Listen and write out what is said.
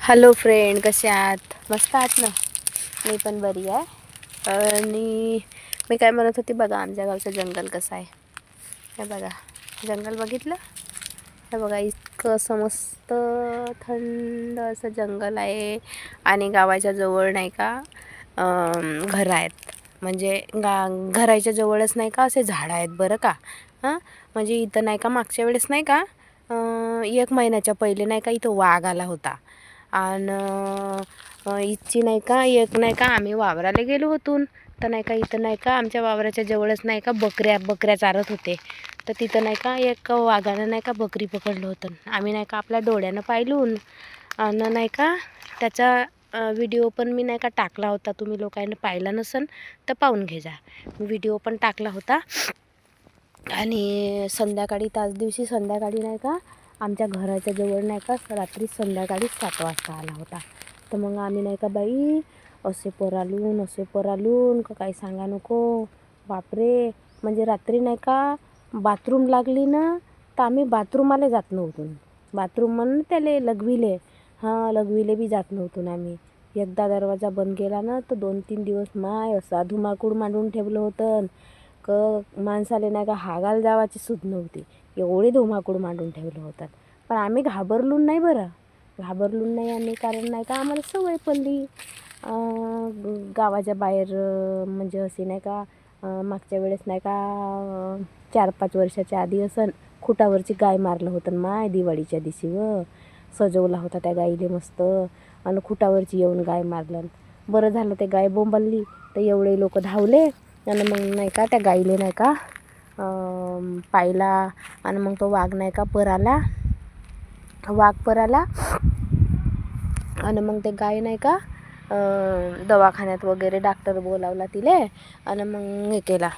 Hello friend, कसे आहात? मस्त आहात ना? मी पण बरी आहे. आणि मी काय म्हणत होती, बघा आमच्या गावचं जंगल कसं आहे. हे बघा, जंगल बघितलं? हे बघा, इतकं असं मस्त थंड असं जंगल आहे. आणि गावाच्या जवळ नाही का घरं आहेत. म्हणजे घराच्या जवळच नाही का असे झाडं आहेत बरं का. म्हणजे इथं नाही का मागच्या वेळेस नाही का 1 महिन्याच्या पहिले नाही का इथं वाघ आला होता. आणि इथची नाही का नाही का आम्ही वावराला गेलो होतो. तर नाही का इथं नाही का आमच्या वावराच्या जवळच नाही का बकऱ्या चारत होते. तर तिथं नाही का एक वाघानं नाही का बकरी पकडलं होतं. आम्ही नाही का आपल्या डोळ्यानं पाहिलून. आणि नाही का त्याचा व्हिडिओ पण मी नाही का टाकला होता. तुम्ही लोकांनी पाहिला नसन तर पाहून घे जा. व्हिडिओ पण टाकला होता. आणि संध्याकाळी त्याच दिवशी संध्याकाळी नाही का आमच्या घराच्या जवळ नाही का रात्री संध्याकाळी 7 वाजता आला होता. तर मग आम्ही नाही का बाई असे परालून का काही सांगा नको बापरे. म्हणजे रात्री नाही का बाथरूम लागली ना, तर आम्ही बाथरूमाला जात नव्हतो. बाथरूम म्हणून त्याले लघवीले बी जात नव्हतो आम्ही. एकदा दरवाजा बंद केला ना तर 2-3 दिवस माय असा धुमाकूळ मांडून ठेवलं होतं माणसाले नाही का हागायला जावाची सुद्ध नव्हती. एवढे धुमाकूळ मांडून ठेवलं होतं. पण आम्ही घाबरलो नाही बरं. आम्ही, कारण नाही का आम्हाला सवय पडली. गावाच्या बाहेर म्हणजे असे नाही का मागच्या वेळेस नाही का 4-5 वर्षाच्या आधी असं खुटावरची गाय मारलं होतं माय दिवाळीच्या दिवशी. सजवला होता त्या गाईले मस्त. आणि खुटावरची येऊन गाय मारलं. बरं झालं ते गाय बोंबलली तर एवढे लोक धावले. आणि मग नाही का त्या गाईले नाही का पाहिला. आणि मग तो वाघ नाही का पराला. आणि मग ते गाय नाही का दवाखान्यात वगैरे डॉक्टर बोलावला तिले. आणि मग हे केला